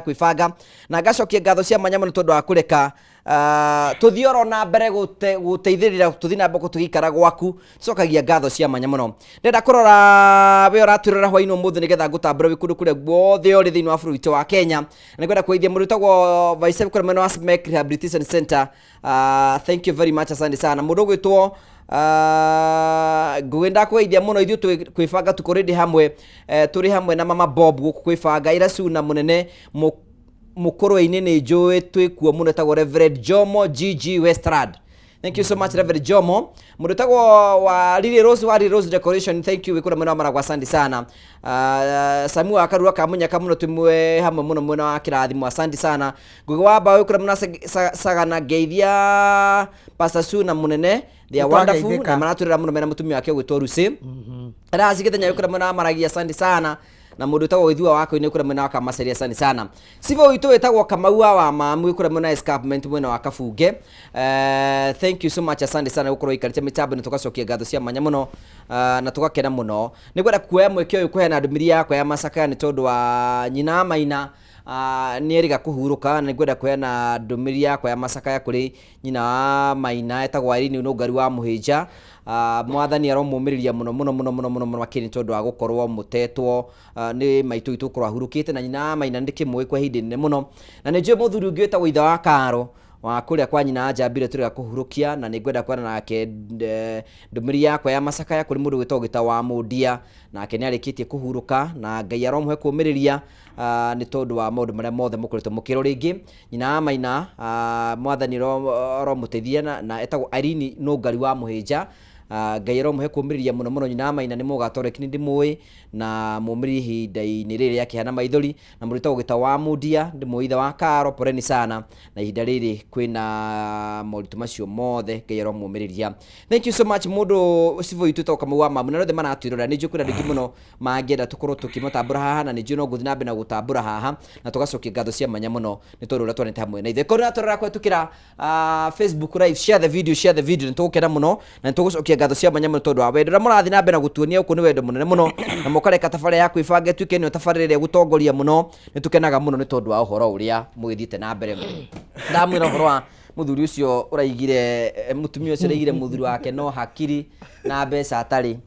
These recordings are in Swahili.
kwibanga na ngacokia ngatho cia manyamo ni tondu wa kureka tuthioro na mbere guteithirira tuthina mboko tugikara gwaku cokagia ngatho cia manyamo no ndenda kurora we oraturira hwaino muthe nigetha ngutambura wikundu kuria guothe ori thiini wa bũrũri wa Kenya na ngwenda kuithia mũrutagwo Vice President mwena wa Smek Rehabilitation Center. Thank you very much, asante sana mundu gwitwo gwenda kuithia muno ithu kwibanga tukoredi hamwe turi hamwe na mama Bob guku kwibanga ira cuna munene mukoro-ini ni njui twikuo muno tagwo Reverend Jomo GG Westrad. Thank you so much Reverend Jomo. Mundu tagwo wa Lily Rose Decoration, thank you wikura mwena wa Maragwa, asante sana. Samu akarura kamunya kamuno tumwe hamwe muno mwena wa kirathimo, asante sana. Gwigwaba wikura mwena sagana geithia Pastor Suna munene they are wonderful na maraturira muno mena mutumia wake gwitwo Rusi. Arazigithenya wikura mwena wa Maragi, asante sana. Na mundu tagwo ithua wako ine kura mwena wa Kamaseria, asante sana. Sivyo witu wetagwo Kamaua wa mamu kura mwena escarpment mwena wa Kafuge. Thank you so much, asante sana gukorwo ikarite mitambo ni tugacokia ngatho cia manya muno na tugakena muno. Nigwenda kuoya mweke uyu kuhena ndumiri yakwa ya Masaka ni tondu wa nyina Maina nieriga kuhuruka na ngwenda kuhena ndumiri yakwa ya Masaka ya kuri nyina Maina etagwo Irene no ngari wa Muhinja. Mwathani aromumiriria muno makini tondu wa gukorwo mutetwo ni maitu itu korwo ahurukite na nyina Maina ndikimwe kwa hindi nene muno na ni njue muthuri ungi wetagwo itha wa Karo wa kuria kwa nyina Njambire turiga kuhurukia na ni ngwenda kwana nake ndumiri yakwa ya Masaka ya kuri mundu wetagwo Gita wa Mundia nake ni arikitie kuhuruka na Ngai aromwe kumiriria ni tondu wa maundu maria mothe mukoretwo mukiro ringi nyina Maina mwathani aromutethia na etagwo Irene no ngari wa Muhinja. Ngai aromwe kumiriria muno nyina Maina ni mugatoreki ndi muwi na mumiri hinda-ini riri yakihana maithori na murito Gita wa Mundia ndi muitha wa Karo, poreni sana na ihinda riri kwina moritu macio mothe Ngai aromumiriria. Thank you so much mundu sivo itu toka muwa mamu na rothe manatwirora ni njukura ndingi muno mangienda tukorwo tukimutambura haha na ni njue no nguthi nambe na gutambura haha na tugacokia ngatho cia manya muno ni tondu uria twanete hamwe na ithe korwo atorera kwetukira Facebook live, share the video ni tugukena muno na tugucokia ngatho cia manya muno tondu wa wendo na murathi nambe na gutuonia uku ni wendo munene muno na mukareka tafari ya kwibanga tuke ni tafari ria gutongoria muno ni tukenaga muno ni tondu wa uhoro uria mugithite na mbere ndamwira uhoro wa muthuri ucio uraigire mutumia ucio uraigire muthuri wake no hakiri na mbeca atari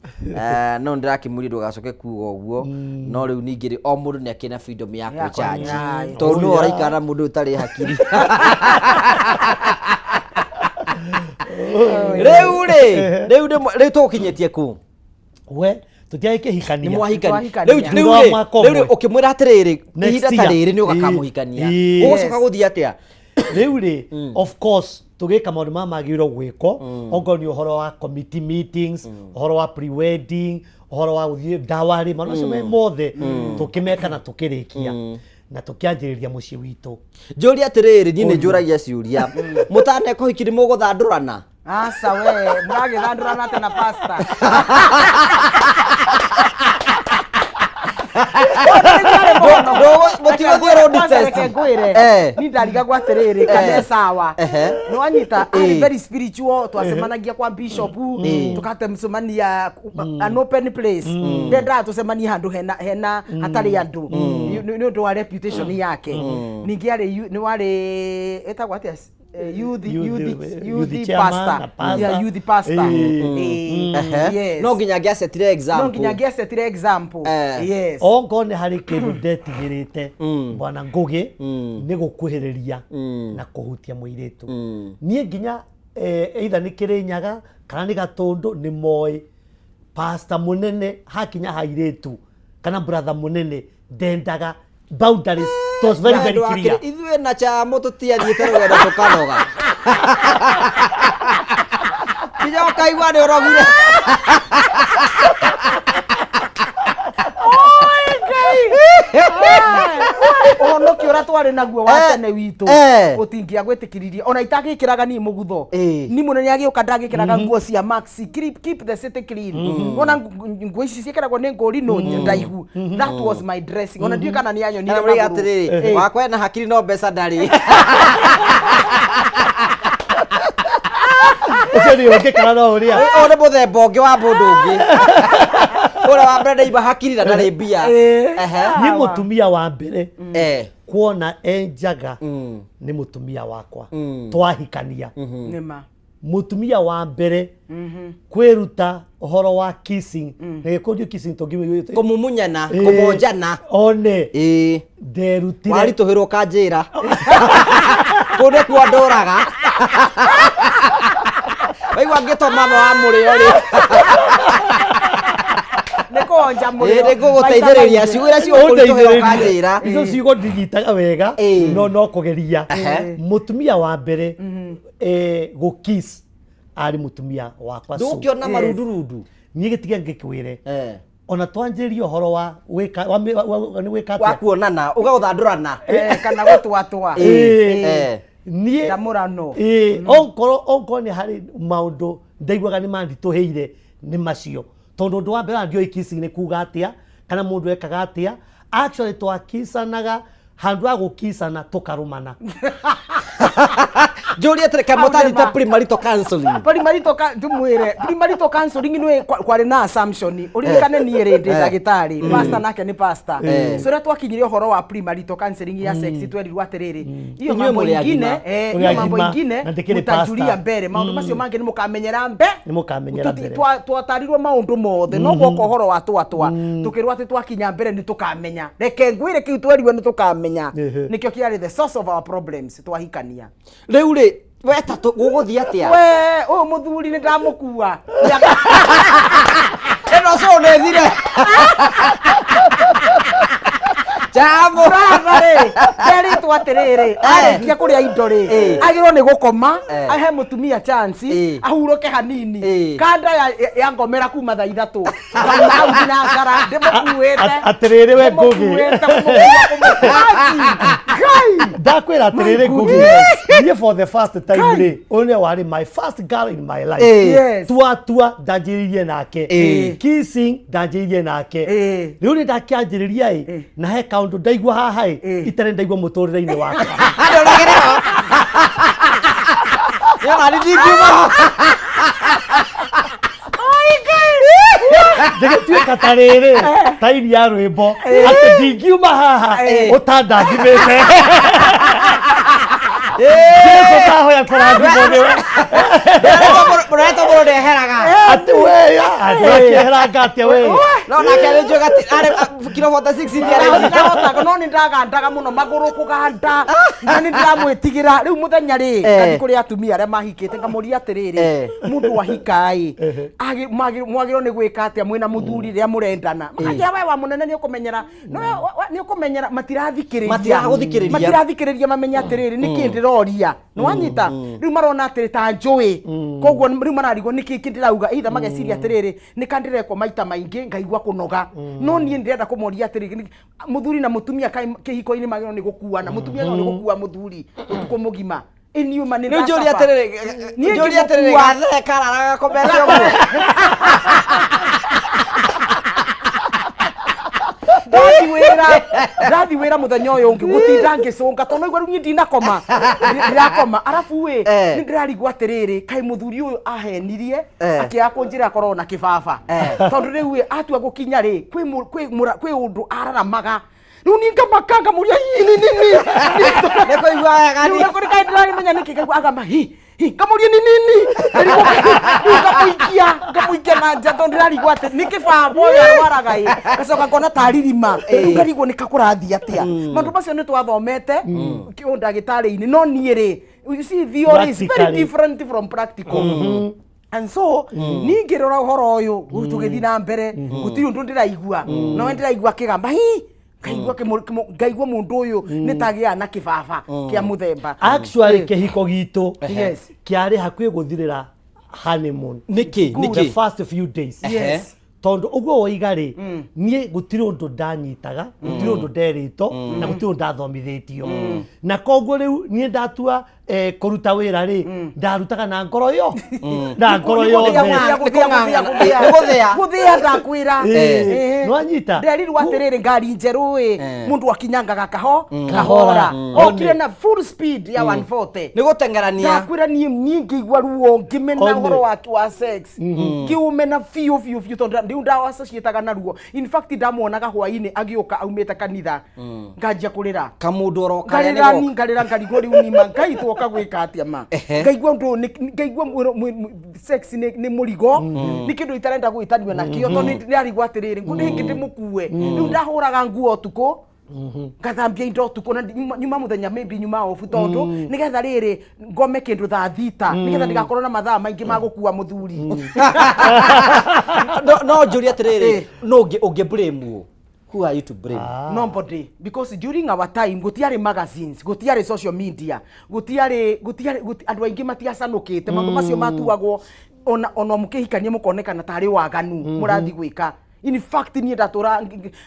no ndirakimuri ndugacoke kuuga uguo no riu ningiri o mundu ni akina freedom ya kujaji tondu no uraikara mundu utari hakiri riu tukinyetie ku we tutiaike hikania ni mwahikania riu ukimwira atiriri ihinda tariri ni ugakamuhikania ugocoka guthia atia riu of course tugika maundu magirwo gwiko ongo ni uhoro wa committee meetings uhoro wa pre-wedding uhoro wa uthie dawari maundu acio mothe tukimeka na tukirikia na tukianjiriria mucii witu njuri atiriri ni njuragia ciuria mutane kuhikiri muguthandurana asa we muragithandurana ate na pastor ni ndariga gwatiriri kana sawa no anyita very spiritual twasemanagia kwa bishop tukate msomania an open place ndenda tusemania handu hena hatari andu ni undu wa reputation yake ningiare ni wale etagwa atia youth pastor yeah youth pastor yes no nginya giasetire example yes ongo ni hari kindu ndetigirite bwana Ngugi ni gukuhiriria na kuhutia muiritu nie nginya either ni Kirinyaga kana ni Gatundu ni moi pastor munene hakinya hairitu kana brother munene ndendaga boundaries was very clear ithwe na cha moto tia thiete rugendo tukanoga kinya ukaigwa ni urogire ono kiora twari naguo wa tene witu utingia gwitikiriria ona itagikiraga ni mugutho ni munene agioka ndagikiraga nguo cia maxi keep the city clean ona nguo ici ciikiragwo ni nguri no ndaihu that was my dressing ona ndio kana ni anyo ni atiriri wakwa na hakiri no mbeca ndari ucio ni ungikara no uria one muthemba ungi wa mundu ungi Ora wa mbere iba hakiri na ndari mbia. Ni mutumia wa mbere kuona enjaga ni mutumia wakwa twahikania. Nima. Mutumia wa mbere kwiruta uhoro wa kissing na gikundi kissing tongime kumumunyana kumonjana one nderutire wari tuhirwo kanjira kunde kwa ndoraga waigua ngitoma wa murio ri Nekonja murio ni guguteithiriria ciugira cio kurituhirwo kanjira izo ciugo ndigitaga wega no kugeria mutumia wa mbere gukiss ari mutumia wakwa so ndukiona marundurundu ni gitige ngikwire ona twanjirie uhoro wa wika ni wika wa kuonana ugauthandurana kana gutwatwa nie ndamurano onko ni hari maundu ndaigwaga ni mandituheire ni macio tondu ndu wa mbere ndio ikisi ni kuga atia kana mundu ekaga atia actually twakisanaga handu ha gukisana tukarumana Julia treka motani ta primarital counseling. Primarital counseling ni kwari na assumption. Uririkane ni rende dagitari. Pastor nake ni pastor. So ria twakinyirie uhoro wa primarital counseling ya sex twerirwa atiriri. Iyo mambo ingine mutajuria mbere. Maundu macio mangi ni mukamenyera mbere. Twatarirwo maundu mothe no gwoko uhoro wa twatwa. Tukirwa ati twakinya mbere ni tukamenya. Reke ngwire kiu twerirwe ni tukamenya. Nikio kiari the source of our problems twahikania. Riu ri weta guguthii atia we muthuri ni ndamukua eno so nethire Chamo rare keri twatiriri arikia kuria indo ri agirwo ni gukoma ahe mutumia chance ahuroke hanini kanda ya ngomera kuma thaa 3 kana na ngara ndimukuite atiriri we ngugi ndakwira atiriri ngugi nie for the first time ri only wari my first girl in my life tua ndanjiririe nake kissing ndanjiririe nake riu ni ndakianjiriria na he kaundu ndaigua haha itare ndaigua muturire-ini wakwa ndoragirwo ya mari ndingiuma ndegituika tariri tairi ya rwimbo ati ndingiuma haha utandangimite Jesu tahoya kurathimwo niwe mureto muno ndeheraga ati we akehera ngate we no na kale njoga are kilo 46 ndahota no ni ndagandaga muno maguru kuganda ngani ndiramwitigira riu muthenya ri kadi kuri atumia aria mahikite ngamuria atiriri mundu wahikai mwagiro ni gwika atia mwina muthuri ria murendana makagia we wa munene ni ukumenyera no ni ukumenyera matirathikiriria mamenya atiriri niki ndiroria no wanyita riu marona atiri ta njui koguo riu mararigwo niki kindirauga itha mageciria atiriri nikandirekwo maita maingi ngaigua kunoga no nie ndirenda kumuria atiriri muthuri na mutumia kihiko-ini magiro ni gukuana mutumia no ni gukua muthuri utuko mugima iniuma ni ndasa Julia atiriri gathe kararaga komera uguo ndathi wira muthenya uyu ungi gutinda ngicunga tondu igwa riu ndinakoma ndirakoma arafu we ni ndirarigwa atiriri kai muthuri uyu ahenirie akiaga kunjira korwo na kibaba tondu riu we atua gukinya ri kwi undu araramaga riu ninga makanga muria nini niko igwa wega ni niko kai ndiramenya niki kai agamba kamuria ni nini kamuikia na njato ndirarigwa ati ni kibaba uyu waraga gacoka ngona taririma ngarigwo ni kakurathi atia maundu macio ni twathomete ndagitari-ini no nie ri you see theory is very different from practical and so ni ngirora uhoro uyu tugithi na mbere gutiri undu ndiraigua no ndiraigua kigamba ngaigua mundu uyu nitagia na kibaba kia muthemba actually kihiko gitu kiari hakwi guthirira honeymoon niki the first few days tondu uguo woigari nie gutiri undu ndanyitaga gutiri undu nderito na gutiri undu ndathomithitio na koguo riu nie ndatua kuruta wira ri ndarutaga na ngoro yo na ngoro yo guthia ndakwira nwanyita nderiru atiriri ngari njeru mundu akinyangaga kahora okire na full speed ya 140 ni gutengerania ndakwira ni ngigwa ruo ngimena horo wa sex kiumena fiu tondu ndiu ndawasa cietaga na ruo in fact ndamuonaga hwaini agioka aumite kanitha nganjia kurira kamundu oroka ngarira ngarigo riu nima ngai twoka gwika atia ma ngaigua sex ni murigo ni kindu itarenda gwitanio na kio tondu ni arigwa atiriri ngundi hingiti mukue riu ndahuraga nguo tuko ngathambia indo tuko na nyuma muthenya maybe nyuma ofu tondu nigetha riri ngome kindu thaa thita nigetha ndigakorwo na mathaa maingi ma gukua muthuri no njuri atiriri no unge blame who are you to blame? Nobody, because during our time gutiari magazines, gutiari social media, gutiari andu aingi matiacanukite maundu macio matuagwo ona mukihikanie mukonekana tari waganu murathi gwika. In fact ni ndatura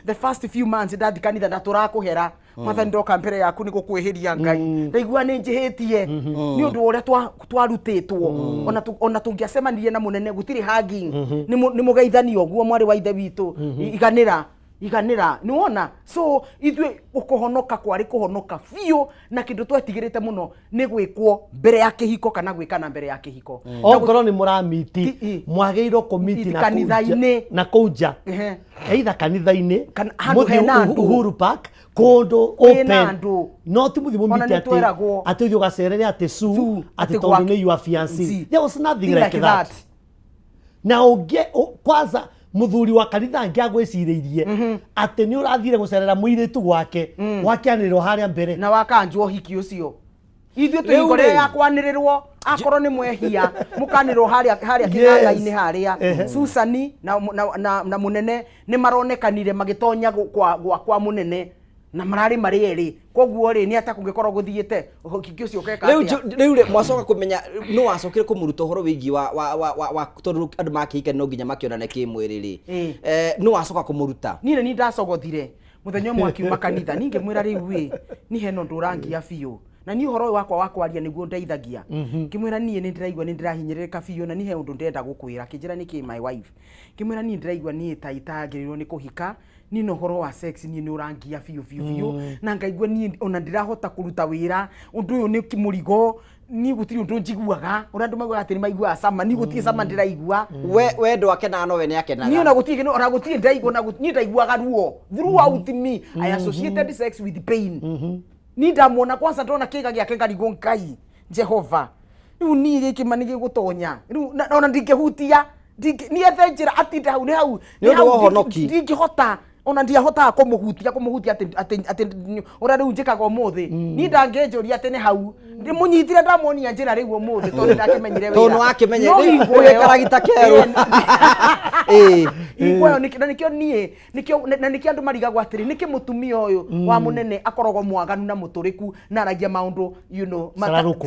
the first few months ndathi kanitha ndatura kuhera matha ndoka mbere yaku ni gukweheria ngai ndaigua ni njihitie ni undu uria twarutitwo ona tungiacemanirie na munene gutiri hugging ni mugeithani oguo mwari wa ithe witu iganira ni wona so ithwe ukohonoka kwari kuhonoka fio na kindu twetigirite muno ni gwikwo mbere ya kihiko kana gwikana mbere ya kihiko ongoro ni muramiti mwageiro komiti na kanitha-ini na kuja either kanitha-ini handu hena Uhuru Park kondo open no timuthi mumiti ati uthio gacerere ati su ati tondu ni your fiancé there was nothing like that na unge kwanza muthuri wa kanitha ngiagwiciriirie ati ni urathire gucerera muiritu gwake wakianirwo haria mbere na wakanjwo hiki ucio ithio tuyigore yakwanirirwo akorwo ni mwehia mukanirwo haria kinanga-ini haria Susani na munene ni maronekanire magitonya kwa munene na marari mareri koguo ri ni atakungikorwo guthiite hiki ucio keka riu mwacoka kumenya no wacokire kumuruta horo wigi wa tondu andu makihika no nginya makionane kimwiri ri no wacoka kumuruta ni ndacogothire muthenya umwe akiuma kanitha ninge mwira riu ni heno ndurangia biu na ni horo wakwa wakwaria niguo ndeithagia kimwira nie ni ndiraigua ni ndirahinyirika biu na ni he undu ndenda gukwira kinjira niki my wife kimwira ni ndiraigua ni taitagirirwo ni kuhika ni no horo wa sex ni urangia biu na ngaigua ni ona ndirahota kuruta wira undu uyu ni kimurigo ni gutiri undu njiguaga ora ndu magwa atiri maigua sama ni gutie sama ndiraigua we ndo akena no we ni akenaga ni ona gutie ona gutie ndaigua na gutie ndaiguaga ruo throughout me I associated sex with pain ni ndamuona kwanza ndona kiga giake ngarigo ngai Jehova riu ni giki manigi gutonya riu ona ndingehutia ni ethenjira atinde hau ni hau ndingihota ona ndiahota kumuhutia ati ora riu njikaga umuthi ni ndangenjuria ati ni hau ndimunyitire ndamuonia njira riu umuthi tondu ndakimenyire wira tondu akimenya riu karagita keru igwayo nikio nikio andu marigagwo atiri niki mutumia uyu wa munene akorogwo mwaganu na muturiku na aragia maundu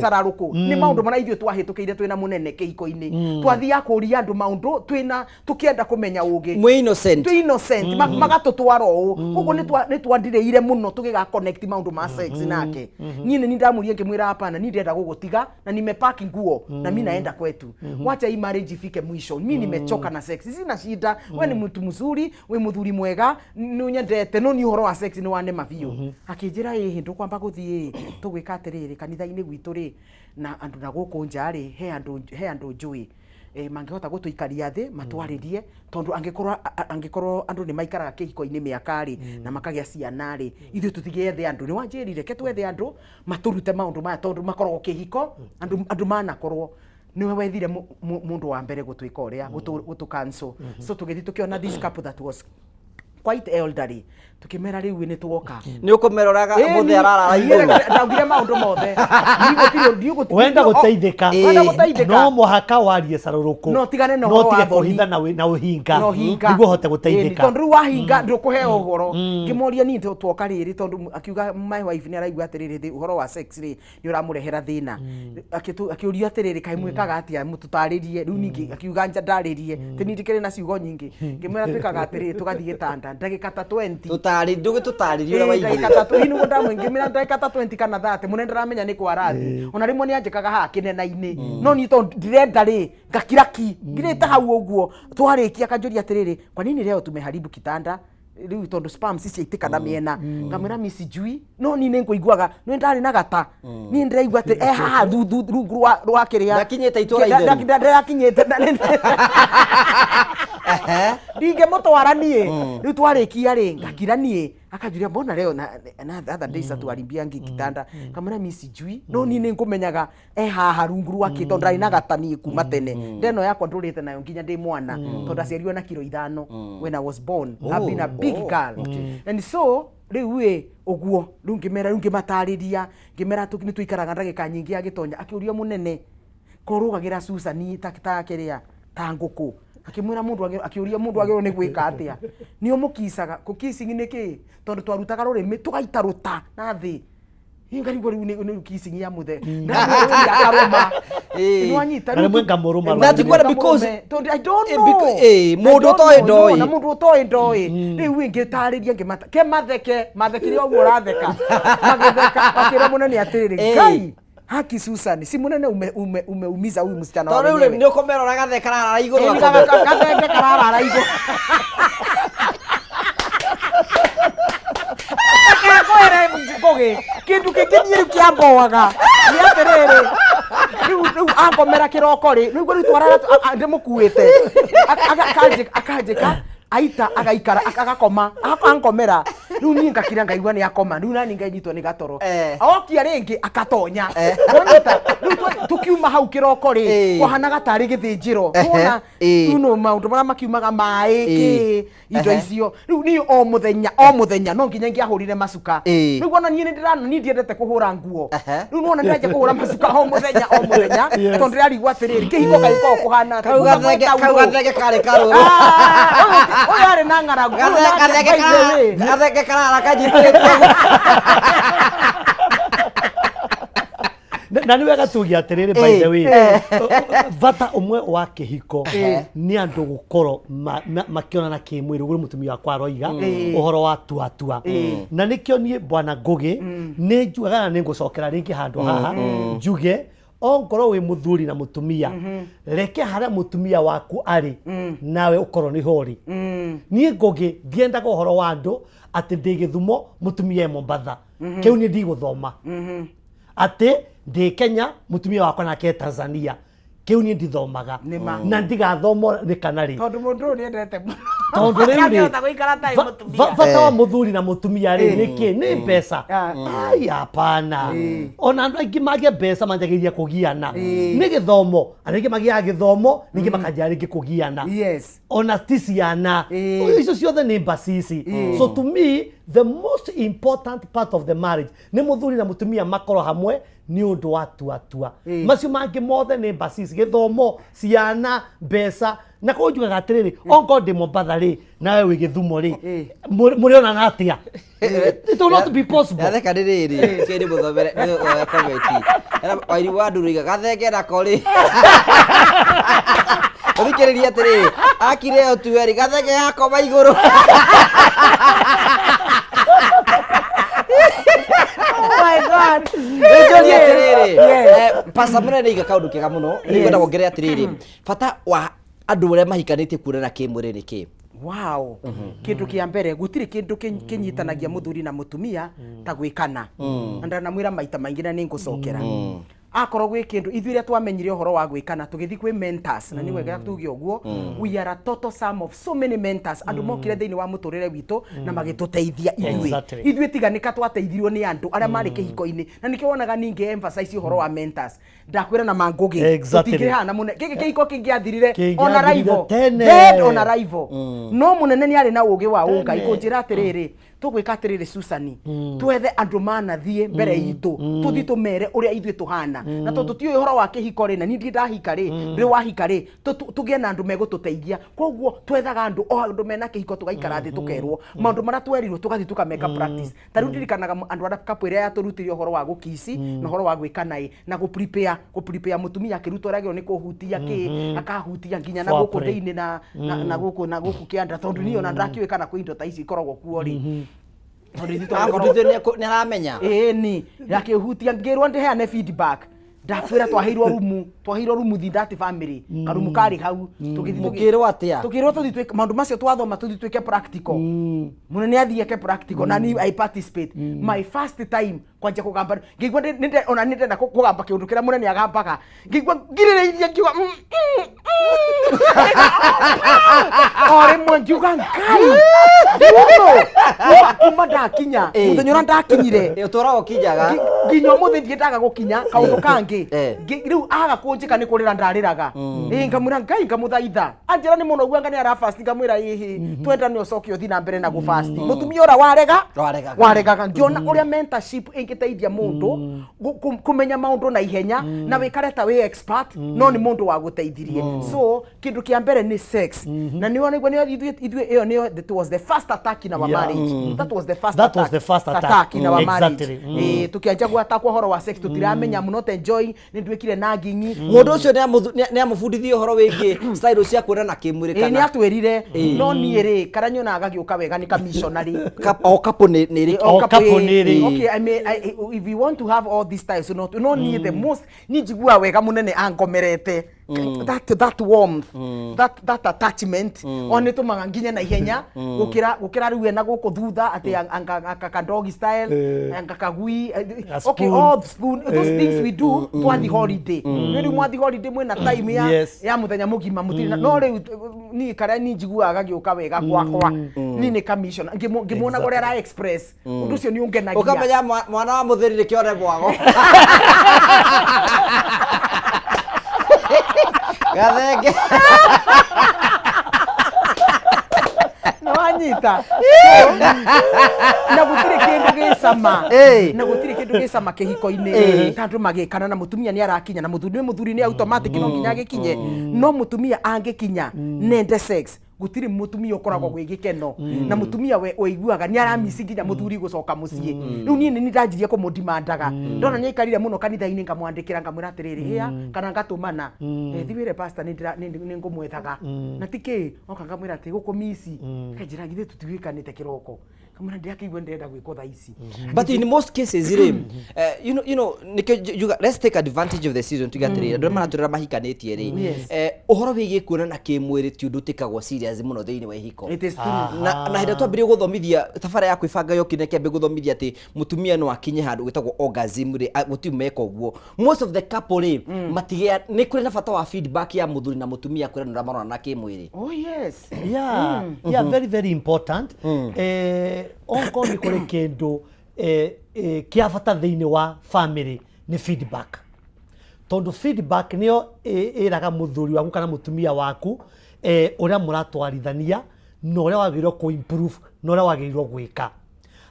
sararuku ni maundu mara ithio twahitukiire twina munene kihiko-ini twathia kuria andu maundu twina tukienda kumenya ugi mwe innocent magatutwaro koguo ni twandireire muno tugiga connect maundu ma sex nake ni ndamurie ngimwira hapana ni ndenda gugutiga na nimepaki nguo na mimi naenda kwetu wacha hii marriage ifike mwisho mimi nimechoka na sex sina shida we ni mtu mzuri we muthuri mwega nunyendete no ni horo wa sex ni wane mavio akinjira hindu kwamba guthie tugwika atiriri kanitha-ini gwitu ri na andu na guku njari he andu njui mangihota gutuikaria thi matwaririe tondu angikorwo andu ni maikaraga kihiko-ini miakari na makagia ciana ri ithu tutigethe andu ni wanjirire ke twethe andu maturute maundu maya tondu makorwo kihiko andu manakorwo niwe wethire mundu wa mbere gutwika uria gutu cancel so tugethi tukiona this couple that was quite elderly tukimera riu ni tuoka ni ukumeroraga muthe arara iguru ndaugira maundu mothe wenda guteithika no muhaka warie saruruku no tigane no horo wa kuhitha na uhinga niguo hote guteithika tondu wahinga ndukuhe uhoro ngimoria ni tuoka riri tondu akiuga my wife ni araigua atiriri uhoro wa sex ri ni uramurehera thina akiuria atiriri kai mwikaga atia mututaririe riu ningi akiuga nja ndaririe tinindikire na ciugo nyingi ngimera twikaga atiriri tugathie gitanda ndagika ta 20 tutari ndugu tutaririo wa igiri ndagika ta 20 ngoda mwingi mira ndagika ta 20 kana 30 munene ndramenya ni kwa rathi ona rimwe ni anjikaga ha kinena-ini no ni to ndirenda ri ngakiraki ngirite hau uguo twarikia kanjuria atiriri kwa nini leo tumeharibu kitanda riu tondu spam sisi itikana miena ngamira misi jui no ni ningũiguaga no ndari na gata ni ndiraigua ati haha rungu rwa kiria ndakinyete itura itheru ndakinyete ndinge mutwara nie riu twarikia ri ngakira nie akajuria mbona leo na other days atwarimbia kitanda ngamira misi jui no ni ningũmenyaga haha rungu rwa ki tondu ndari na gata nie kuma tene ndeno yakwa ndurite nayo nginya ndi mwana tondu aciarirwo na kilo 5 when I was born I've been a big girl and so riu uguo ngimera ngimatariria ngimera tukini tuikaraga ndagika nyingi agitonya akiuria munene korugagira Susani takiria ta nguku akimwira mundu akiuria mundu agiro ni gwika atia ni umukisaga kukissing niki tondu twarutaga rurimi tugaita ruta na thi ingarigwo riu ni kissing ya muthe ndakaroma nwanyita na mwenga muruma that because tondu I don't know mundu toy ndoi na mundu toy ndoi riu ingitariria ngimata ke mathekire oguo ratheka magitheka akira munene atiriri kai haki Susani si munene umeumiza huyu msichana wa wenyewe ndio komero na gatheka rara iguru gatheka rara iguru kindu kingi kiamboaga ni atiriri riu angomera kiroko ri riu twarara ndimukuite akajika aita agaikara agakoma angomera riu ni ngakira ngaigua ni akoma riu nani nganyitwo ni gatoro okia ringi akatonya woneta riu tukiuma hau kiroko ri kohana gatari githinjiro wona no maundu mara makiumaga mai ki indo icio riu ni o muthenya no nginya ngiahurire macuka riu wona ni ndiendete kuhura nguo riu wona ndiraje kuhura macuka o muthenya tondu ndirarigwa atiriri kihiko gaiko kuhana kaugatheke kare karo oya ari na ngaragu gatheke karara kajitire na ni wega tugia atiriri by the way vata umwe wa kihiko ni andu gukoro makionana kimwiri guri mutumia wakwa roiga uhoro wa tuatua na nikio nie bwana Ngugi ni njugaga na ningucokera ringi handu haha njuge ongoro wi muthuri na mutumia reke haria mutumia waku ari nawe ukorwo ni hori nie Ngugi ndienda uhoro wa andu ati ndi Githumo mutumia e Mombatha kiu ni ndiguthoma ati ndi Kenya mutumia wakwa nake Tanzania kiu ni ndithomaga na ndigathomo ni kanari tondu mundu ni endete tondu riu vata wa muthuri na mutumia ri niki ni pesa ai hapana ona andu aingi magia pesa manjagiria kugiana ni githomo angi magia githomo ningi makajari kugiana ona tisiana icio ciothe ni basisi so to me the most important part of the marriage ni muthuri na mutumia makoro hamwe ni undu wa tuatua macio mangi mothe ni basisi githomo ciana pesa na ko njugaga atiriri onko ndi Mombatha ri nawe wi Githumo ri muriona na atia it will not be possible gatheka ririri kiri muthomere kometi wairi wa nduriga gatheke na kori thikiriria atiriri akire otueri gatheke yakoma iguru oh my god pasa munene iga kaundu kega muno ngwenda wongere atiriri fata wa andu aria mahikanitie kurana kimwiri ni ki wow kindu kia mbere gutiri kindu kinyitanagia muthuri na mutumia ta gwikana ndana mwira maita maingi na ningucokera akorwo gwi kindu ithuire twamenyire uhoro wa gwikana tugithi kwi mentors na ni wega tuge uguo we are a total sum of so many mentors andu mokire thiini wa muturire witu na magituteithia ithuire tiganika twateithirio ni andu aria mari kihiko-ini na nikio wonaga ninge emphasize uhoro wa mentors ndakwira na Mangugi tutingihana mune giki kihiko kingiathirire on arrival dead on arrival no munene ni ari na ugi wa unga ikunjira atiriri tugwika atiriri Susani twethe andu manathie mbere itu tuthi tumere uria ithuĩ tuhana na to tutiũĩ ũhoro wa kĩhiko rĩ na niĩ ndahika rĩ rĩ wahika rĩ tũgĩe na andũ megũtũteithia koguo twethaga andũ o andũ mena kĩhiko tũgaikara thĩ tũkerwo maũndũ marĩa twerirwo tũgathi tũkameka practice ta rĩu ndirikanaga andũ arĩa kapu ĩrĩa yatũrutire ũhoro wa gũkici na ũhoro wa gwĩkana na gũprepare mũtumia akĩruta ũrĩa agĩrĩirwo nĩ kũhutia kĩ akahutia nginya na gũkũ thĩinĩ na gũkũ kĩanda tondũ niĩ ona ndakĩũĩ kana kwĩ indo ta ici ikoragwo kuo rĩ nĩ aramenya ni yakĩhutia ngĩrwo ndĩheane feedback ndakwĩra twahĩirwo rumu thi that family karumu karĩ hau mũkĩrwo atĩa tũkĩrwo tũthi maũndũ macio twathoma tũthi twĩke practical mũnene athiĩke practical na ni I participate my first time kwanja kũgamba ngĩigua ona nĩ ndenda kũgamba kĩũndũ kĩrĩa mũnene agambaga ngĩigua ngirĩrĩirie ngiuga o rĩmwe ngiuga ngai kuma ndakinya mũthenya ũrĩa ndakinyire ũtũraga ũkinyaga nginya mũthĩ ndiendaga gũkinya kaũndũ kangĩ rĩu aga kũnjĩka nĩ kũrĩra ndarĩraga ngamwĩra ngai ngamũthaitha anjĩra nĩ mũno guanga nĩ arafasti ngamwĩra ĩhĩ twenda nĩ ũcoke ũthi na mbere na gũfasti mũtumia ũrĩa waregaga ngĩona ũrĩa mentorship ĩngĩteithia mũndũ kũmenya maũndũ na ihenya na wĩkare ta wĩ expert no nĩ mũndũ wa gũteithirie so kĩndũ kĩa mbere nĩ sex na nĩ wona ithuĩ ĩyo nĩyo that was the first attack in our marriage that was the first attack in our marriage tukianjia gwatakwo ũhoro wa sex tutiramenya I'm not enjoying nĩ ndwĩkire na nginyi mũndũ ũcio nĩ amũbundithia ũhoro wĩgiĩ style cia kuonana kĩmwĩrĩ kana nĩ atwĩrire no niĩ rĩ karanyona agagĩũka wega nĩ commissionary o couple nĩ okay I mean if we want to have all these styles no niĩ the most ni njigua wega mũnene angomerete that warmth that attachment one tumaga nginya na ihenya gukira riu na guku thutha ati anga doggy style anga kagui okay all those things we do twathi holiday riu mwathi holiday mwena time ya muthenya mugima mutiri no riu ni kara ni njiguaga giuka wega gwakwa ni ni commission ngimona gore ra express undu ucio ni ungenagia ukamenya mwana wa muthiri kiore gwago gathenge no anyita na gutire kindu gicama kihiko-ini tandu magikana na mutumia ni arakinya na muthuri ni automatic no nginya gikinye no mutumia angikinya nende sex gutire mutumia ukoragwo gwi gikeno na mutumia we oiguaga ni aramisi nginya muthuri gucoka mucii riu ni ndajirie kumudimandaga ndona nyikarire muno kanitha-ini ngamwandikira ngamwira atiriri hia kana ngatumana thiwire pastor ni ngumwethaga na tiki oka ngamwira ati gukumisi kanjira githe tutiwikanite kiroko kamuna ndiakigwe ndenda gwiko tha ici but in most cases you know let's take advantage of the season tugatirira ndio maraturira mahikanitie ri uhoro wigie kuonana kimwiri ti undu tikagwo serious muno thiini wa ihiko na hĩndĩ twambirie guthomithia tabara ya kwibanga yokine kiambe guthomithia ati mutumia no akinye handu gitagwo orgasm ri gutimeka uguo most of the couple ri matigia ni kuri na bata wa feedback ya muthuri na mutumia kwira nora marona na kimwiri oh yes yeah very very important onko ni kuri kindu kia bata thiini wa family ni feedback tondu feedback niyo iraga muthuri waku kana mutumia waku uria muratwarithania no uria wagirwo ku improve no uria wagirwo gwika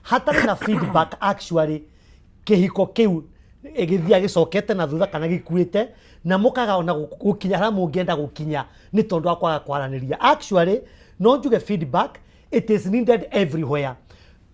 hatari na feedback actually kihiko kiu githia gicokete na thutha kana gikuite na mukaga ona gukinya hara mungienda gukinya ni tondu akwaga kwaraniria actually no njuge feedback it is needed everywhere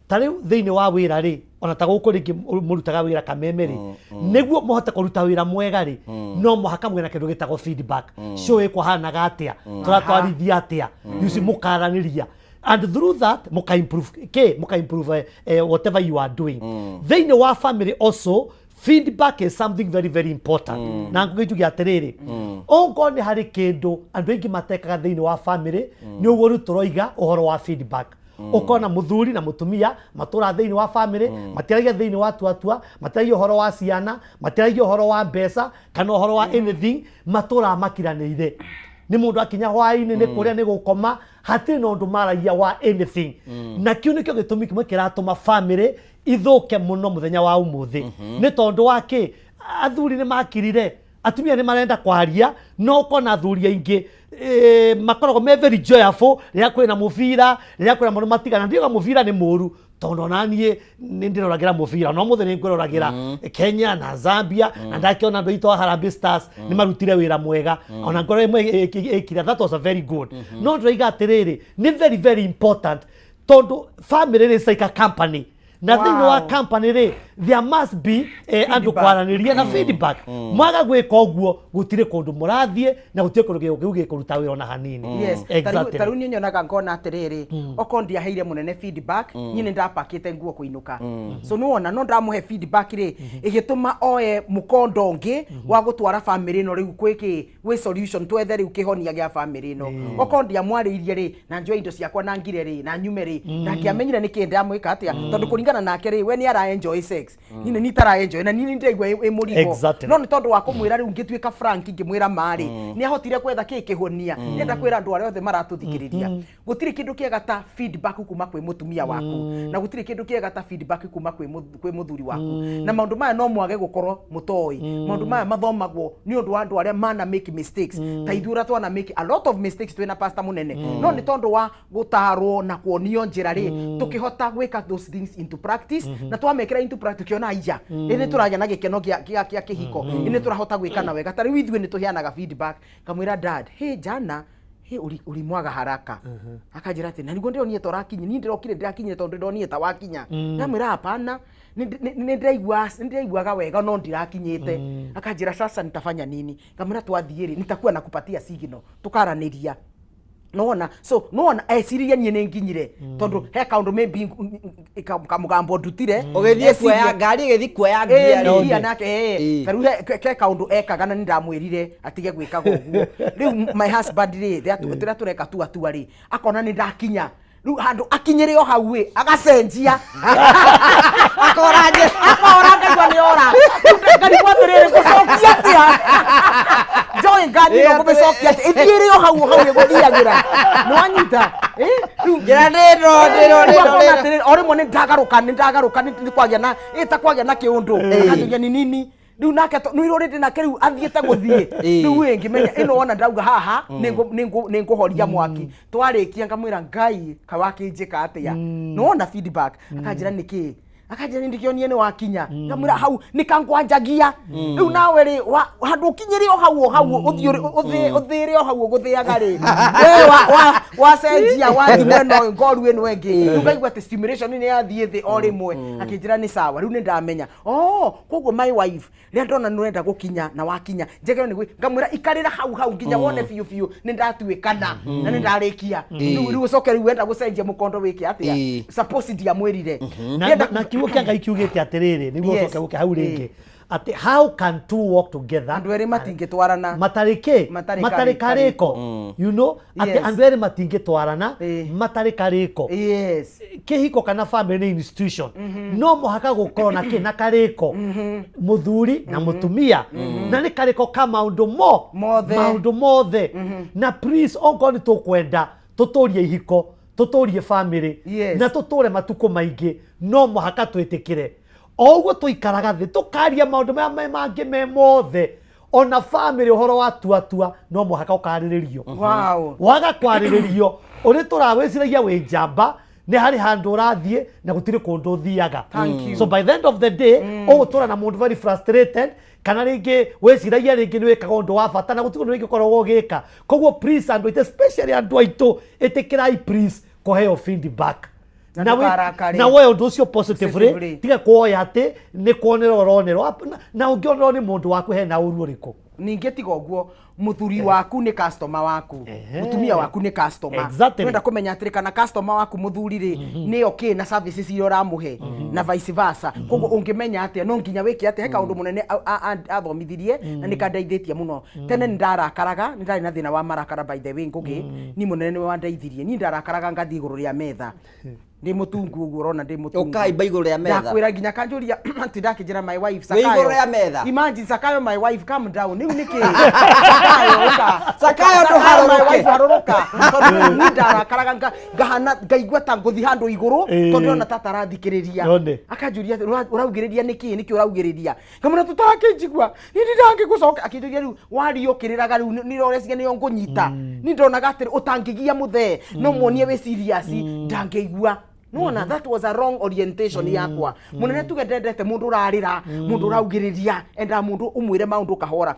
tari thiini wa wira ri ona ta guku ringi murutaga wira kamemeri niguo muhote kuruta wira mwega ri no muhaka mwena kindu gitagwo feedback show kwa hanaga atia turatwarithia atia yusi mukaraniria and through that muka improve whatever you are doing thiini wa family also feedback is something very very important na ngugijugia atiriri ongo ni hari kindu andu aingi matekaga thiini wa family ni uguo ru turoiga uhoro wa feedback ukona muthuri na mutumia matura thiini wa family matiragia thiini wa tuatua matiragia uhoro wa ciana matiragia uhoro wa mbeca kana uhoro wa anything matura makiranĩire ni mundu akinya hwaini ni kuria ni gukoma hatiri no ndu maragia wa anything na kiu nikio gitumi kimwe kiratuma family ithuke muno muthenya wa umuthi ni tondu wake athuri ni makirire atumia ni marenda kwaria no kona athuri aingi makoragwo me very joyful riria kwina muvira riria kwina mundu matigana ndiga muvira ni muru tondo nanie nindiroragira mubira no muthenya ngwiroragira Kenya na Zambia na ndakiona ndo ito Harambee Stars ni marutire wira mwega ona ngoro imwe ikira that was a very good no ndoiga atiriri ni very very important tondo family is like a company na thĩinĩ wa company rĩ there must be andũ kwaranĩria na feedback mwaga gwĩka ũguo gũtirĩ kũndũ mũrathiĩ na gũtirĩ kũndũ gĩkũruta wĩra ona hanini. Yes, tarĩu niĩ nyonaga ngona atĩrĩrĩ okorwo ndiaheire mũnene feedback niĩ nĩ ndapakĩte nguo kũinũka so nĩ wona no ndamũhe feedback rĩ ĩgĩtũma oye mũkondo ũngĩ wa gũtwara family ĩno rĩu gwĩ solution twethe rĩu kĩhonia gĩa family ĩno okorwo ndiamwarĩirie rĩ na njoe indo ciakwa na ngire rĩ na nyume rĩ na ngĩamenyire nĩkĩ ndamwĩka atĩa tondũ kũringana nake rĩ we nĩ ara enjoy sex nini ni tara enjoy na nini ndaigua mũrigo no nĩ tondũ wa kũmwĩra rĩu ngĩtuĩka frank ngĩmwĩra marĩ nĩ ahotire kwetha kĩhonia nenda kwĩra andũ arĩa othe maratũthikĩrĩria gũtirĩ kĩndũ kĩega ta feedback kuma kwĩ mũtumia waku na gũtirĩ kĩndũ kĩega ta feedback kuma kwĩ mũthuri waku na maũndũ maya no mwage gũkorwo mũtoĩ maũndũ maya mathomagwo nĩ ũndũ wa andũ arĩa mana make mistakes ta ithuĩ twana make a lot of mistakes twĩna pastor mũnene no nĩ tondũ wa gũtarwo na kuonio njĩra rĩ tũkĩhota gwĩka those things into practice na twamekĩra into practice kiona ija ĩnĩ tũragĩa na gĩkeno gĩa kĩhiko ĩnĩ tũrahota gwĩka na wega tarĩ ithuĩ nĩ tũheanaga feedback kamwĩra dad hey jana hey ulimwaga haraka akanjĩra atĩ na nĩguo ndĩronire ta ũrakinya niĩ ndĩrokire ndĩrakinyire tondũ ndĩronire ta wakinya ndamwĩra hapana nĩ ndaiguaga wega no ndirakinyĩte akanjĩra sasa nitafanya nini kamwĩra twathiĩ rĩ nitakuwa nakupatia signal tukaranĩria nona so nona eciriria nie nginyire tondu he kaundu maybe kamugambo ndutire ugithie kuoya ngari githi kuoya ngia nake taru he kaundu ekaga na ndamwirire atige gwikaga uguo riu my husband ri thira tureka tu ari akona ni ndakinya riu handu akinyire o hau we agacenjia akoraje ngwa ni ora ngari kwathirire gucokia atia join ngari no gucokia atia ithire o hau guthiagira no anyita riu ngira ndiro ori mo ni ndagaruka ni kwagia na kwagĩa na kiundu ajugia ni nini riu nake no irorete nake riu athiete guthie riu ngimenya ino wona ndauga haha ni nguhoria mwaki twarikia ngamwira ngai kawakinjika atia no wona feedback akanjira niki akajira ndikionie ni wakinya ngamwira hau nikangwanjagia riu nawe ri handu ukinyire o hau uthire o hau guthiaga ri we wacenjia wathi mwena ngoru eno engi riu ngaigua ati stimulation ni yathie thi o rimwe akinjira ni sawa riu ni ndamenya koguo my wife ria ndona nurenda gukinya na wakinya njegero ni ngamwira ikarira hau nginya wone biu ni ndatuikana na ni ndarikia riu coke riu wenda gucenjia mukondo wiki atia suppose dia mwirire na kiugo kia Ngai kiugite atiriri niguo coke guke hau ringi ati how can two walk together andu eri matingitwarana matari kariko you know ati andu eri matingitwarana matari kariko yes kihiko kana family institution no muhaka gukorwo na kariko muthuri na mutumia na ni kariko ka maundu mothe na please ongo ni tukwenda tuturie ihiko tuturie family na tuture matuko maingi no muhaka twitikire oguo tuikaraga thi tukaria maundu mangĩ me mothe ona family uhoro wa tuatua no muhaka ukariririo waga kwariririo uri turawiciragia wi njamba ni hari handu urathie na gutire kundu thiaga so by the end of the day ugutura na mundu very frustrated kana ringi weciragia ringi ni wikaga undu wa bata na gutikundu ringi korwo ugika koguo please and especially andu aitu itikirai please kuheo feedback na wewe undu ucio positively tiga kuoya ati ni kuonera uronerwo na ungionerwo ni mundu waku hena uru uriku ninge tiga uguo muthuri waku ni customer waku mutumia waku ni customer wenda kumenya atiri kana customer waku muthuri ri ni okay na services iria uramuhe na vice versa koguo ungimenya atia no nginya wiki atia heka undu munene athomithirie na nikandeithĩtie muno tene ndarakaraga ndari na thina wa marakara by the way ngugi ni munene ni wandeithirie ni ndarakaraga ngathi iguru ria metha ndi mutungu uguo urona ndi mutungu ukaiba iguru ria metha ndakwira nginya kanjuria ati ndakijira my wife Sakayo iguru ria metha imagine Sakayo my wife calm down niu niki Sakayo ndo haruruka tondu ndarakaraga ngahana ngaigua ta nguthi handu iguru tondu ona tata arathikiriria akanjuria uraugiriria niki uraugiriria ngamuna tutarakijigua nindi ndangigucoka akinjuria riu wariukiriraga riu niroreciga niyo ngunyita ni ndonaga atiri utangigia muthe no muonie we serious ndangeigua no that was a wrong orientation yakwa munene tugendete mundu urarira mundu uraugiriria enda mundu umwire maundu kahora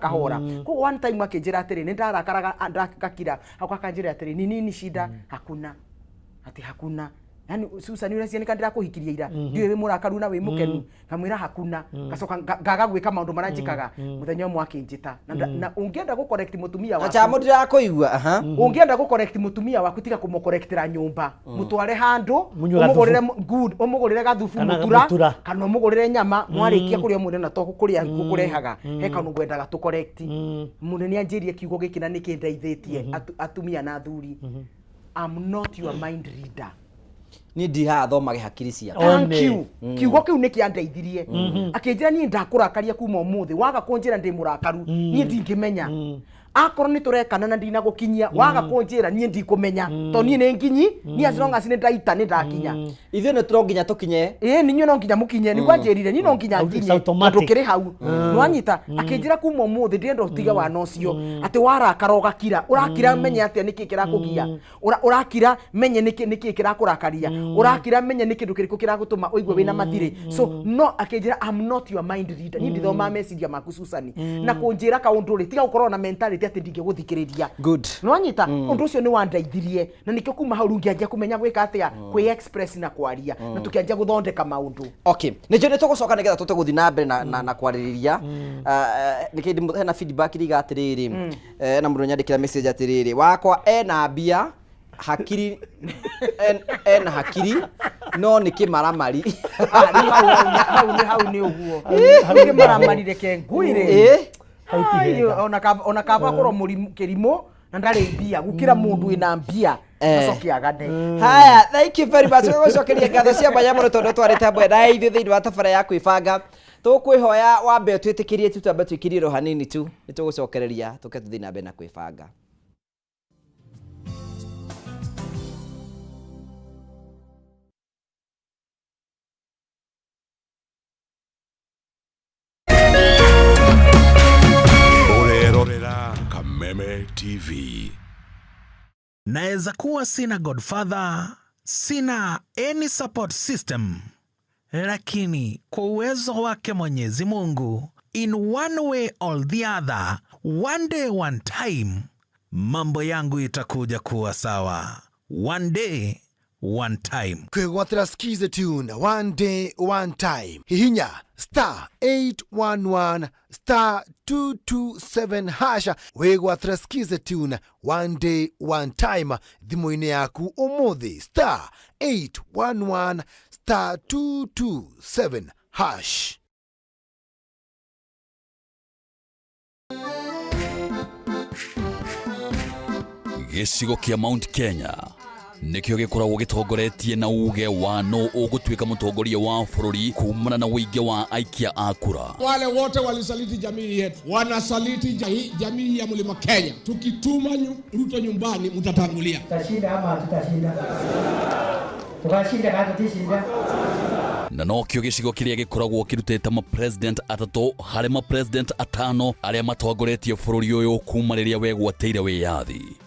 ko one time akinjira atiri ni ndarakaraga ndakakira akakanjira atiri nini shida hakuna yani Susan yule ciani kandira kuhikiria ira ndiwe wi murakaru na wi mukenu kamwira hakuna gacoka ngaga gwika maundu maranjikaga muthenya umwe akinjita na ungienda gu correct mutumia waku acha mundu akuigua ungienda gu correct mutumia waku tiga kumukorrectira nyumba mutware handu umugurire good umugurire gathufu mutura kana umugurire nyama mwarikia kuria mundu na to kuria gukurehaga he kanu ngwendaga tu correct mundu ni anjirie kiugo gikina nikindeithitie atumia na athuri I'm not your mind reader. Ni ndiha thomage hakiri cia. Thank you. Kiugo kiu nikiandeithirie. Akinjira ni ndakurakaria kuma umuthi waga kunjira ndi murakaru ni ndingimenya. Akorwo ni turekana na ndina gukinyia waga kunjira ni ndikumenya to ni nginyi ni as long as ni ndaita ni ndakinya. Ithe ne turonginya tukinye. Ni nyu no nginya mukinye ni gwanjirire ni no nginya nginye ndukiri hau. Nwanyita akinjira kuma umuthi ndienda utiga wa nocio ati warakara ugakira urakira menye atia niki kirakugia urakira menye niki kirakurakaria urakira menye niki ndukiriku kiragutuma uigwe wina mathiri so no akinjira I'm not your mind reader ni ndithoma message maku Susan na kunjira kaundu ri tiga ukorwo na mentality ati ndingiguthikiriria good nwanyita undu ucio ni wandeithirie na nikio kuma hau rungianjia kumenya gwika atia kwi express na kwaria na tukianjia guthondeka maundu okay nijo ni tugucoka nigetha tuteguthi na mbere na kwaririria nikindi hena feedback riga atiriri na mundu nyandikira message atiriri wakwa ena mbia hakiri en hakiri no ni kimaramari hau ni uguo ni kimaramari reke nguire ona kaba koro muri kirimo na ndari mbia gukira mundu ina mbia acokia gade haya thank you very much gucokeria ngatho cia mayamo tondu twarite hamwe na ithuĩ thĩinĩ wa tabara ya kwĩbanga tũkwĩhoya wambe twĩtĩkĩrie tu twambe twĩkirie ro hanini tu nĩ tũgũcokereria tũke tũthiĩ na mbere na kwĩbanga. Kameme TV. Naeza kuwa sina godfather, sina any support system, lakini kwa uwezo wake Mwenyezi Mungu, in one way or the other, one day one time, mambo yangu itakuja kuwa sawa. One day one time. Kwegwatira skize tune one day one time. Hihinya *811 *227 hasha wegwatira skize tune one day one time thimo-ini yaku umuthi *811 *227 hash. Gĩcigo kia Mount Kenya nikio gikoragwo gitongoretie na uge wa no ugutwika mutongoria wa bururi kumana na wige wa aikia akura. Wale wote walisaliti jamii yetu wanasaliti jamii ya Mlima Kenya. Tukituma Ruto nyumbani mtatangulia. Tutashinda ama tutashinda? Tukashinda kama tutashinda. Na no kio gicigo kiria gikoragwo kirutete ma president atatu hari ma president atano aria matongoretie bururi uyu kuma riria wegwateire wiyathi.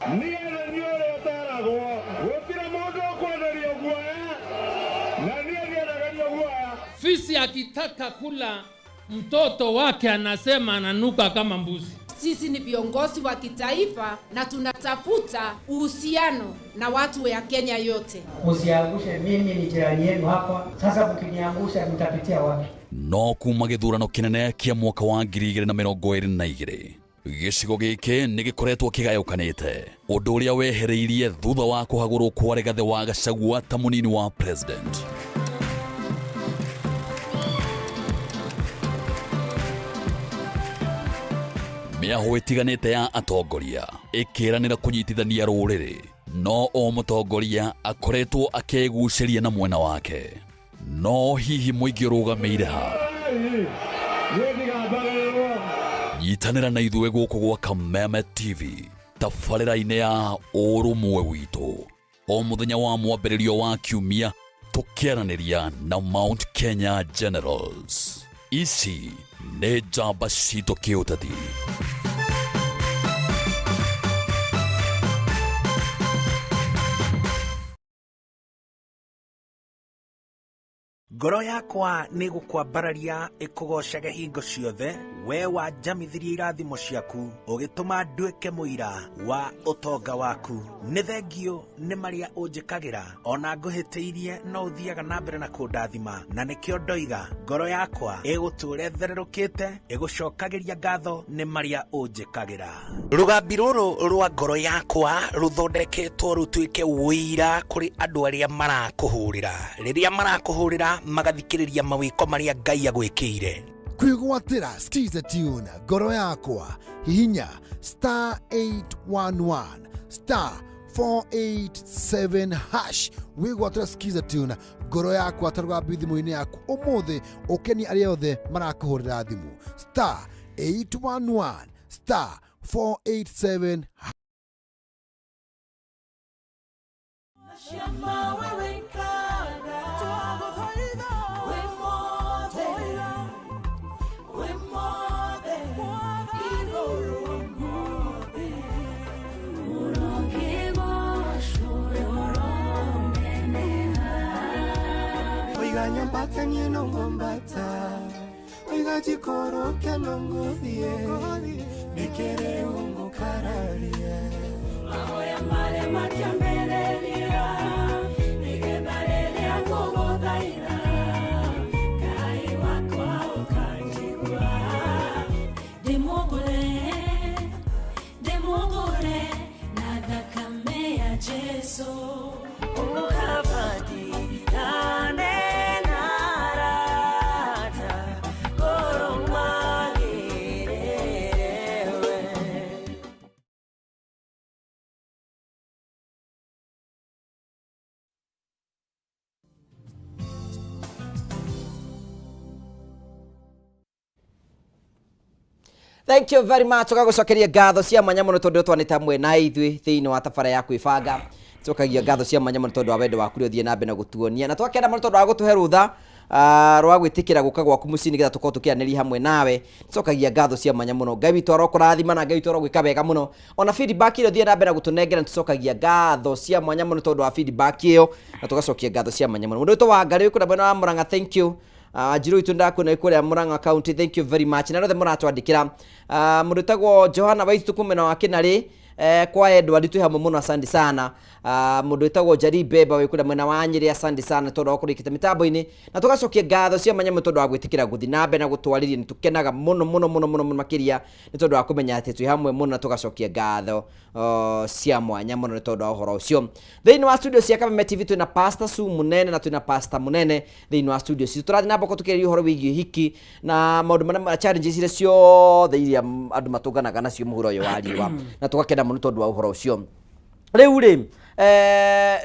Fisi akitaka kula mtoto wake anasema ananuka kama mbuzi. Sisi ni viongozi wa kitaifa na tunatafuta uhusiano na watu wa Kenya yote. Usiangushe, mimi ni jirani yenu hapa. Sasa mkiniangusha mtapitia wapi? No kuma githurano kinene kia mwaka wa 2022 gicigo giki ni gikoretwo kigayukanite undu uria wehereirie thutha wa kuhagurwo kwa Rigathi wa Gachagua ta munini wa president. Miaho itiganite ya atongoria ikiranira kunyitithania ruriri, no o mutongoria akoretwo akeguceria na mwena wake. No hihi muingi urugameire ha nyitanira na ithuĩ gũkũ gwa Kameme TV tabarĩra-inĩ ya ũrũmwe witũ o mũthenya wa mwambĩrĩrio wa kiumia tũkĩaranĩria na Mount Kenya Generals. Ici nĩ njamba citũ kĩũteti. ngoro yakwa nĩ gũkwambararia ĩkũgocage hingo ciothe we wanjamithirie irathimo ciaku ũgĩtũma nduĩke mũira wa ũtonga waku. Nĩ thengio nĩ marĩa ũnjĩkagĩra ona ngũhĩtĩirie no ũthiaga na mbere na kũndathima, na nĩkĩo ndoiga ngoro yakwa ĩgũtũũre thererũkĩte ĩgũcokagĩria ngatho nĩ marĩa ũnjĩkagĩra. Rũgambi rũrũ rwa ngoro yakwa rũthondeketwo rũtuĩke wũira kũrĩ andũ arĩa marakũhũrĩra, rĩrĩa marakũhũrĩra magathikĩrĩria mawĩko marĩa Ngai agwĩkĩire. Kwĩgwatĩra Skiza Tune ngoro yakwa hihinya *811 *487# wĩgwatĩra Skiza Tune ngoro yakwa ta rũgambi thimũ-inĩ yaku ũmũthĩ ũkeni arĩa othe marakũhũrĩra thimũ *811 *487#. Oiga nyambata nieno ngombata, oiga jikoro keno ngodhie, nikere ungo kararie. Ahoya mare matiambelelia, nigebarelia kogodhaira, kai wakwa ukanjigua. Demogore, nada kamea Jesu, ukabadi. Thank you very much. Tukagucokeria ngatho cia mwanya muno tondu twanite hamwe na ithui thiini wa tabara ya kwibanga. Tukagia ngatho cia mwanya muno tondu wa wendo waku uthie na mbere na gutuonia na twakenda muno tondu wa gutuhe rutha rwa gwitikira guka gwaku mucini getha tukorwo tukianĩria hamwe nawe. Tukagia ngatho cia mwanya muno. Ngai witũ arokũrathima na Ngai witũ arogwĩka wega muno. Ona feedback ile thie na mbere na gutunengera tucokagia ngatho cia mwanya muno tondu wa feedback iyo na tugacokia ngatho cia mwanya muno. Mundu witũ wa Ngarĩ wĩkũra mwena wa Murang'a, thank you. Njiro itu ndakwona ikuria Murang'a County, thank you very much. Na rothe muratwandikira mundu tagwo Johana Waitu kumena wa Kinari kwa Edward tu hamwe muno, asante sana. Mundu tagwo Jaribe ba wikuria mwena wa Nyeri, asante sana tondu wakurikite mitambo-ini na tugacokia ngatho cia manya tondu wa gwitikira guthi na mbere na gutwariria. Ni tukenaga muno makiria ni tondu wa kumenya ati twi hamwe muno na tugacokia ngatho cia mwanya muno ni tondu wa uhoro ucio. Thiini wa studio cia Kameme TV twina Pastor Su Munene na twina Pastor Munene thiini wa studio cia turathi na boko tukiria uhoro wigie hiki na maundu mana challenges ile ciothe iria andu matunganaga nacio muhuro uyu wa riwa na tugakenda muno tondu wa uhoro ucio. Riu ri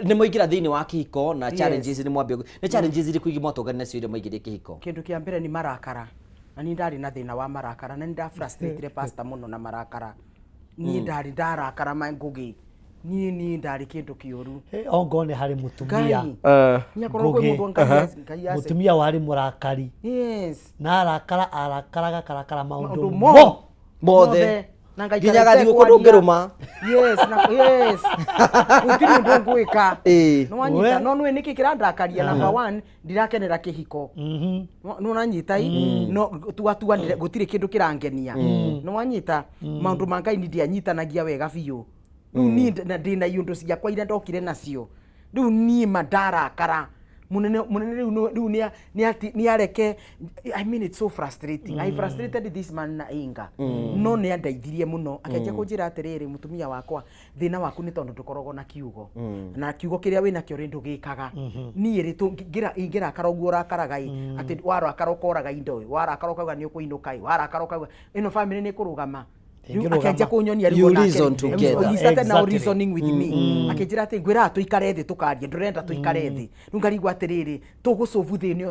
ni muigira thiini wa kihiko na challenges ni mwambie ni challenges iri kuigi mwatungana nacio ile muigirie kihiko. Kindu kia mbere ni marakara, na ni ndari na thina wa marakara, na ni nda frustrate pastor muno na marakara. Ni ndari ndarakara mangugi ni ndari kindu kiuru ongone hari mutumia ni akorwo kwe mundu ngai ase mutumia wari murakari. Yes, na arakaraga maundu mothe nginya gathi gukorwo ngiruma. Yes, yes ukiri ndo ngwika no wanyita no nwe niki kirandakaria. Number 1 ndirakenera kihiko no nanyita no tuatuanire gutire kindu kirangenia no wanyita maundu mangai ni ndianyitanagia wega biu. Riu ni ndina yundu ciakwa ire ndokire nacio riu ni mandarakara munene riu ni areke. I mean it's so frustrating. I frustrated this man na inga no ni andaithirie muno akenja kunjira atiriri mutumia wakwa thina waku ni tondu tukorogo na kiugo na kiugo kiria wina kio rindu gikaga ni iri tu ngira karogu urakaraga ati warakara ukoraga indo warakara ukauga ni ukuinuka warakara ukauga ino family ni kurugama. Akenja kunyonia riu na he started now reasoning with me akenjira ati ngwira tuikare thi tukarie ndurenda tuikare thi riu ngarigwa atiriri tugucovu thini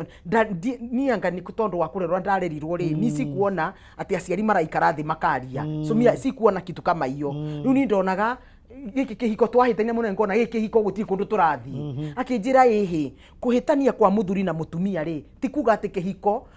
ni anga ni tondu wa kurerwa ndarerirwo ri ni sikuona ati aciari maraikara thi makaria so mia sikuona kitu kama iyo riu ni ndonaga giki kihiko twahitania muno ngona giki kihiko gutiri kundu turathi akinjira ihi kuhitania kwa muthuri na mutumia ri ti kuga ati kihiko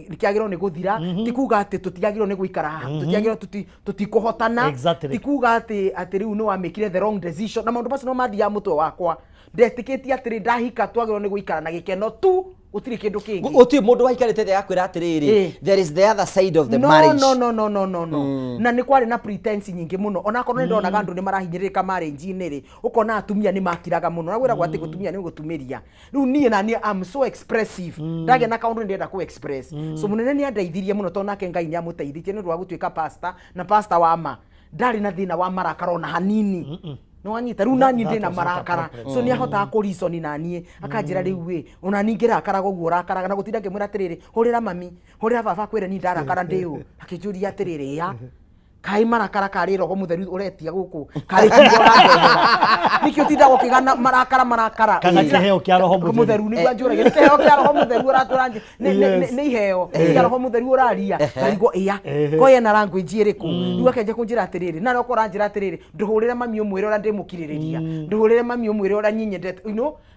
nikiagirwo ni guthira ti kuga ati tutiagirwo ni guikara tutiagirwo tutikuhotana ti kuga ati riu no amekire the wrong decision na maundu macio no mathia mutwe wakwa ndetikitie ati ndahika twagirwo ni guikara na gikeno tu gutiri kindu kingi uti mundu waikarite thia akwira atiriri there is the other side of the marriage no na ni kwari na pretense nyingi muno ona korwo ndonaga andu ni marahinyirika marriage-ini ri ukona atumia ni makiraga muno na gwira gwati gutumia ni gutumiria riu nie na ni am so expressive ndage na kaundu ndenda ku express so munene ni andeithirie muno to nake Ngai ni amuteithirie ni rwa gutuika pastor na pastor wa ma ndari na thina wa marakara ona hanini no wanyita riu nani ndina marakara so ni ahota ku reason na nie akanjira riu we ona ningira akaraga guo rakaraga na gutinda ngimwira atiriri hurira mami hurira baba kwira ni ndarakara ndiu akinjuria atiriri ya kai marakara kari roho mutheru uretia guku kari kigora nikio tinda gukigana marakara kana kiheo kia roho mutheru ni gwanjura gike kiheo kia roho mutheru uraturanje ni iheo kia roho mutheru uraria karigo iya koye na language iriku riu akenje kunjira atiriri na roko ranjira atiriri nduhurire mami umwire ura ndimukiririria nduhurire mami umwire ura nyinyendete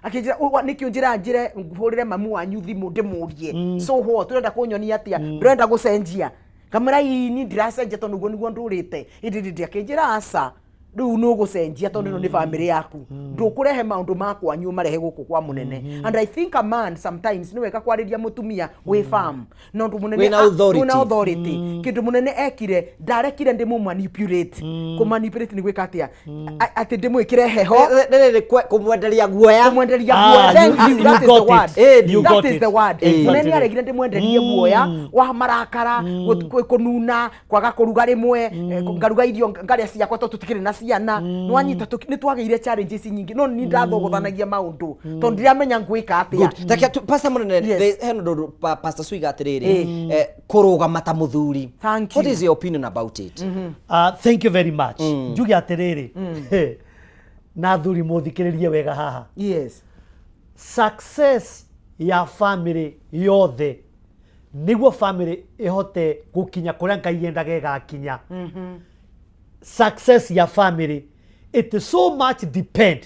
akinjira nikio njira njire hurire mamu wanyu thimu ndimurie so ho turenda kunyonia atia ndurenda gucenjia kamera ini ndiracenjia tondu guo niguo ndurite indi akinjira asa riu no gucenjia tondu no ni family yaku ndukurehe maundu makwa nyu marehe guku kwa munene and I think a man sometimes ni weka kwariria mutumia we farm no ndu munene una authority kindu munene ekire ndarekire ndimu manipulate ku manipulate ni gwika atia ati ndimu ikire heho kumwenderia guoya thank you that is the word that is the word munene aregire ndimwenderie guoya wa marakara kununa kwaga kuruga rimwe ngaruga irio ngaria ciakwa to tutikire na ciana nwanyita ni twageire challenges nyingi no ni ndathogothanagia maundu to ndiramenya ngwika atia takia pastor munene heno pastor Swiga atiriri kurugama ta muthuri what is your opinion about it thank you very much njugi atiriri na thuri muthikiririe wega haha yes success ya family yothe niguo family ihote gukinya kuria Ngai yendaga igakinya success ya family it so much depend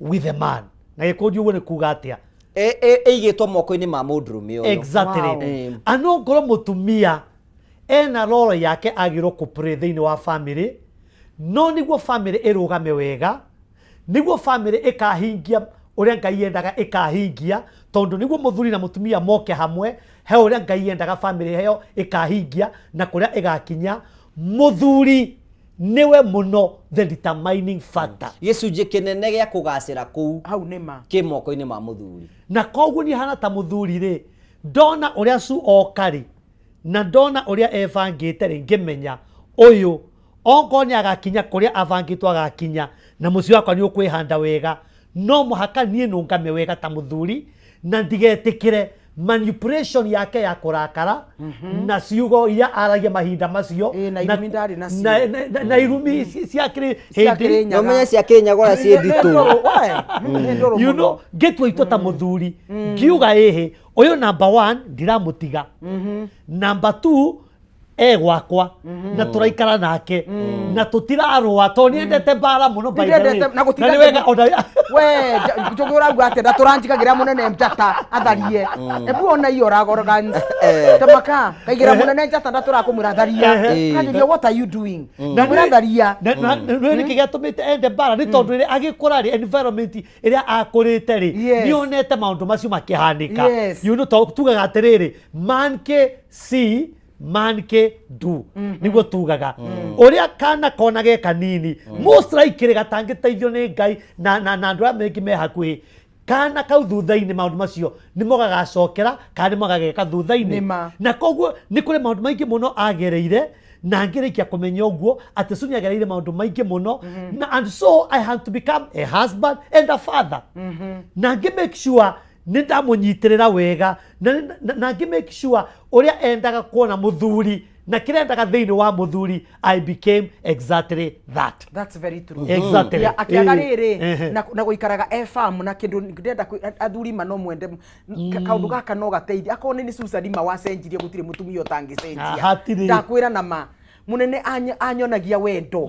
with the man na gikundi uone kuga atia eigitwo moko-ini ma mundurume uyu exactly ano ngoro mutumia ena rolo yake agiro ku pray thini wa family no niguo family irugame wega niguo family ikahingia uria Ngai yendaga ikahingia tondu niguo muthuri na mutumia moke hamwe he uria Ngai yendaga family heyo ikahingia na kuria igakinya muthuri niwe muno the determining factor gicunji kinene gia kugacira kuu hau nima ki moko-ini ma muthuri na koguo ni hana ta muthuri ri ndona uria su okari na ndona uria evangite ri ngimenya uyu ongo ni agakinya kuria avangitwa agakinya na muci wakwa ni ukwihanda wega no muhaka nie nungame wega ta muthuri na ndigetikire manipulation yake ya kurakara na ciugo ya aragia mahinda macio na irumi ciakiri hindi no menya ciakiri nyagora cie nditu you know getwa itota muthuri ngiuga ehe uyu number 1 ndiramutiga number 2 gwakwa na turaikara nake na tutirarwa to niendete bara muno na ni wega we njogora gwate da turanjikagira munene mjata atharie ebu ona iyo ragorgan tamaka kaigira munene mjata da turakumura atharia kanjiria what are you doing na muratharia ni kigatumite ende bara ni tondu ri agikura ri environment iria akurite ri ni onete maundu macio makihanika you know tugaga atiriri man ke see man ke do niguo tugaga uria kana kona ge kanini most likely gatangiteithio ni Ngai na andũ mengi me hakuhi kana kau thutha-ini maundu macio ni mogagacokera kana ni mogageka thutha-ini na koguo ni kuri maundu maingi muno agereire na ngirikia kumenya uguo ati Suni agereire maundu maingi muno and so I have to become a husband and a father na make sure nenda munyitirira wega na make sure uria endaga kuona muthuri na kirendaga thiini wa muthuri I became exactly that. That's very true. Exactly. Ya akiagariri na guikaraga farm na kindu ndenda athuri mano mwende kaundu gaka no gateithia akone ni Susan ma wacenjirie gutire mutumia utangicenjia ndakwira na ma munene anyonagia wendo